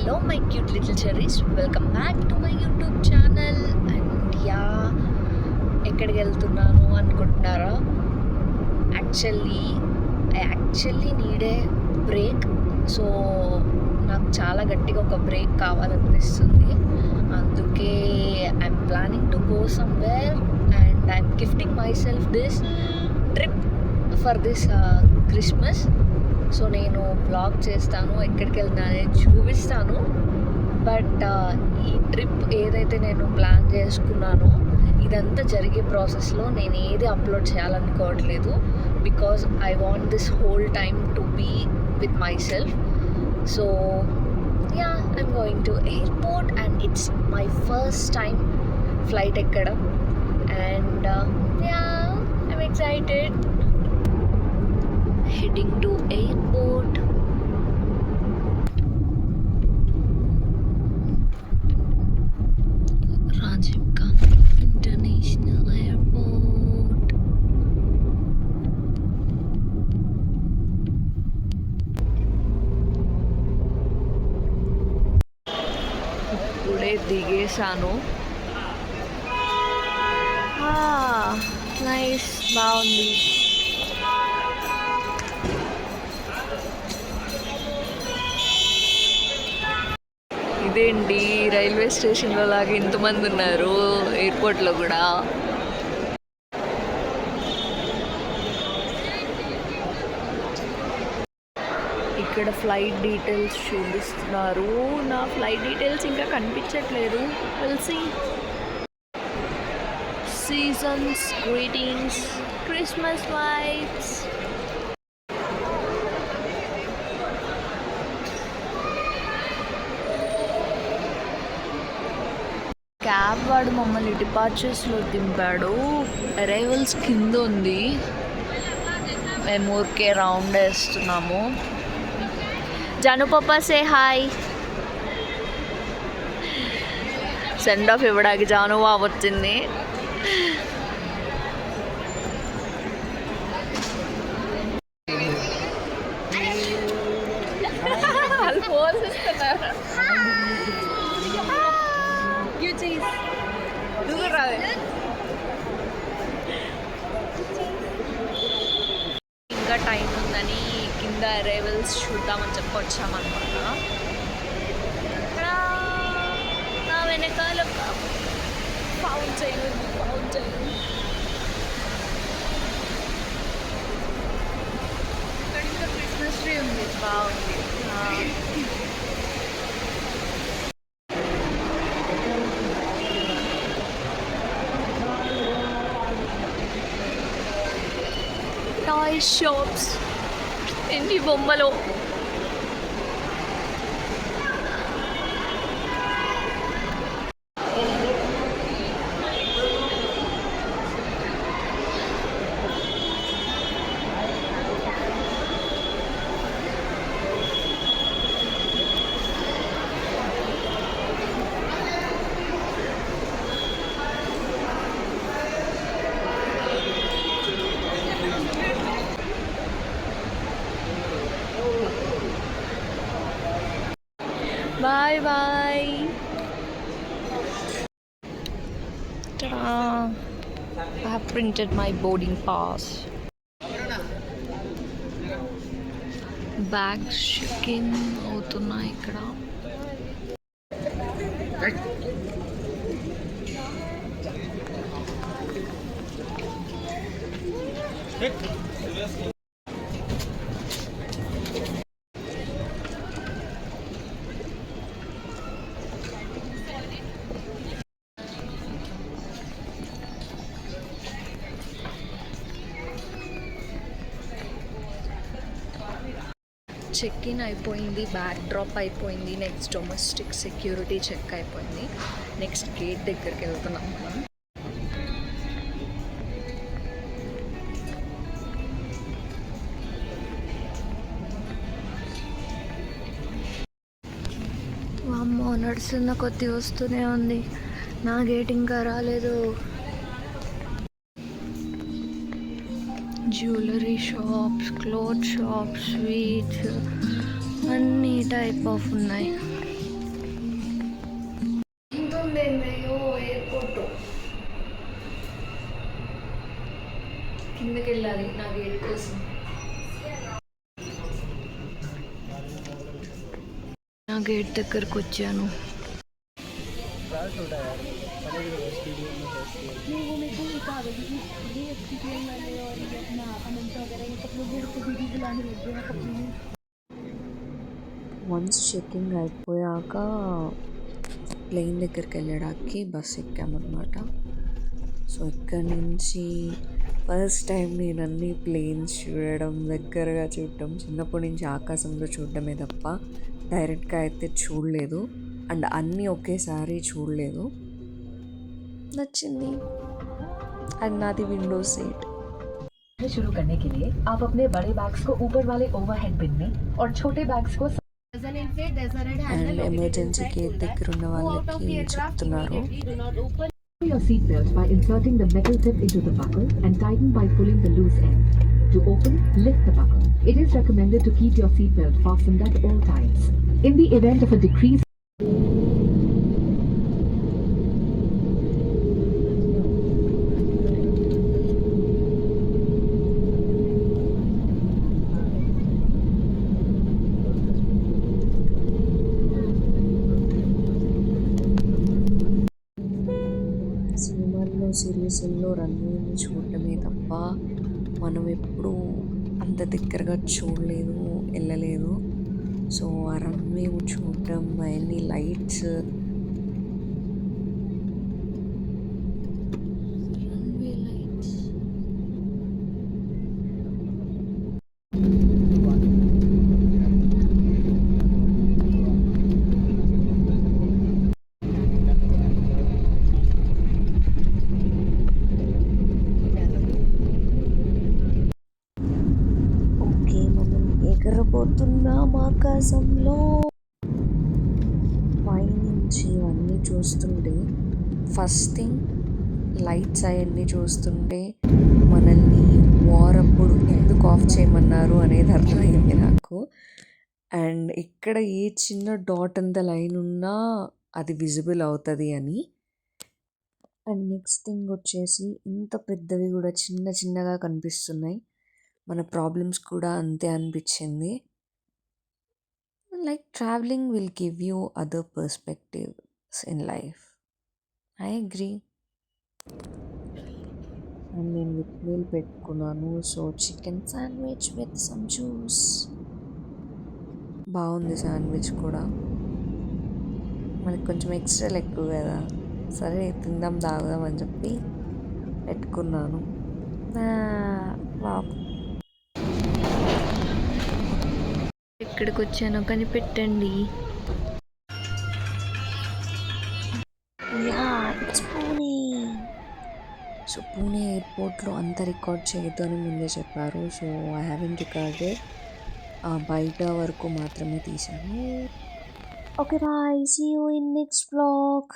Hello my cute little cherries, welcome back to my YouTube channel. And yeah, ఎక్కడికి వెళ్తున్నాను అనుకుంటున్నారా? I actually need a break. So నాకు చాలా గట్టిగా ఒక బ్రేక్ కావాలనిపిస్తుంది. అందుకే I'm planning to go somewhere and I'm gifting my self this trip for this Christmas. So నేను blog చేస్తాను, ఎక్కడికి వెళ్తానని చూపిస్తాను. బట్ ఈ ట్రిప్ ఏదైతే నేను ప్లాన్ చేసుకున్నానో ఇదంతా జరిగే ప్రాసెస్లో నేను ఏది అప్లోడ్ చేయాలనుకోవట్లేదు. Because I want this whole time to be with my self. So yeah, I'm going to airport and it's my first time flight ఎక్కడం. And yeah, I'm excited. Heading to airport. Rajiv Gandhi International Airport. ఇప్పుడే దిగేసాను. Nice, బాగుంది. ఇదేంటి railway స్టేషన్లో లాగా ఇంతమంది ఉన్నారు ఎయిర్పోర్ట్లో కూడా. ఇక్కడ ఫ్లైట్ డీటెయిల్స్ చూపిస్తున్నారు. నా ఫ్లైట్ డీటెయిల్స్ ఇంకా కనిపించట్లేదు. Will see. Season's greetings, Christmas vibes. Cab వాడు మమ్మల్ని డిపార్చర్స్లో దింపాడు. అరైవల్స్ కింద ఉంది, మేము ఊరికే రౌండ్ వేస్తున్నాము. జాను పాపా సే హాయ్. సెండ్ ఆఫ్ ఇవ్వడానికి జాను బాబు వచ్చింది. ఇంకా టైం ఉందని కింద అరైవల్స్ చూద్దామని చెప్పి వచ్చామన్నమాట. నా వెనకాల ఫౌంటైన్ ఉంది, ఫౌంటైన్. ఇక్కడ ఇంకా క్రిస్మస్ ట్రీ ఉంది, బాగుంది. టాయ్ షాప్స్, ఇంటి బొమ్మలు. Bye bye. Ta-da! I have printed my boarding pass. Bags check-in అవుతున్నాయి ఇక్కడ. చెక్ ఇన్ అయిపోయింది, బ్యాక్ డ్రాప్ అయిపోయింది, నెక్స్ట్ డొమెస్టిక్ సెక్యూరిటీ చెక్ అయిపోయింది. నెక్స్ట్ గేట్ దగ్గరికి వెళ్తున్నాం మనం. అమ్మో, నడుస్తున్న కొద్ది వస్తూనే ఉంది. నా గేట్ ఇంకా రాలేదు. Jewellery shops, cloth shops, sweets, అన్ని టైప్ ఆఫ్ ఉన్నాయి. దగ్గరికి వెళ్ళాలి నా గేట్ కోసం. నా గేట్ దగ్గరకు వచ్చాను. వన్స్ చెక్కింగ్ అయిపోయాక ప్లేన్ దగ్గరికి వెళ్ళడానికి బస్ ఎక్కామన్నమాట. సో ఇక్కడి నుంచి ఫస్ట్ టైం నేను అన్ని ప్లేన్స్ చూడడం, దగ్గరగా చూడటం. చిన్నప్పటి నుంచి ఆకాశంలో చూడడమే తప్ప డైరెక్ట్గా అయితే చూడలేదు. అండ్ అన్నీ ఒకేసారి చూడలేదు. నచ్చింది. అండ్ నాది విండో సీట్. शुरू करने के लिए आप अपने बड़े बैग्स को ऊपर वाले ओवरहेड बिन में और छोटे बैग्स को అండ్ ఎమర్జెన్సీకి దగ్గర ఉన్న వాళ్ళకి చెప్తున్నారు. your seat belt by inserting the metal tip into the buckle and tighten by pulling the loose end. To open, lift the buckle. It is recommended to keep your seat belt fastened at all times. In the event of a decrease సిరీస్లో రన్వేని చూడటమే తప్ప మనం ఎప్పుడూ అంత దగ్గరగా చూడలేదు, వెళ్ళలేదు. So ఆ రన్వే చూడటం, అవన్నీ లైట్స్, రన్వే లైట్స్. ఎగరబోతున్నాం ఆకాశంలో. పైనుంచి ఇవన్నీ చూస్తుంటే, ఫస్ట్ థింగ్ లైట్స్ అవన్నీ చూస్తుంటే మనల్ని వారప్పుడు ఎందుకు ఆఫ్ చేయమన్నారు అనేది అర్థమైంది నాకు. అండ్ ఇక్కడ ఏ చిన్న డాట్ అంత లైన్ ఉన్నా అది విజిబుల్ అవుతుంది అని. అండ్ నెక్స్ట్ థింగ్ వచ్చేసి ఇంత పెద్దవి కూడా చిన్న చిన్నగా కనిపిస్తున్నాయి. మన ప్రాబ్లమ్స్ కూడా అంతే అనిపించింది. Like travelling will give you other perspectives in life. I agree. And నేను విత్ మీల్ పెట్టుకున్నాను. So chicken sandwich with some juice. బాగుంది శాండ్విచ్ కూడా. మనకి కొంచెం ఎక్స్ట్రా ఎక్కువ కదా, సరే తిందాం తాగుదాం అని చెప్పి పెట్టుకున్నాను. ఎక్కడికి వచ్చానో కనిపెట్టండి. పూణే. సో పూణే ఎయిర్పోర్ట్లో అంత రికార్డ్ చేయొద్దు అని ముందే చెప్పారు. So I haven't recorded. బయట వరకు మాత్రమే తీశాను. Okay bye, see you in next vlog.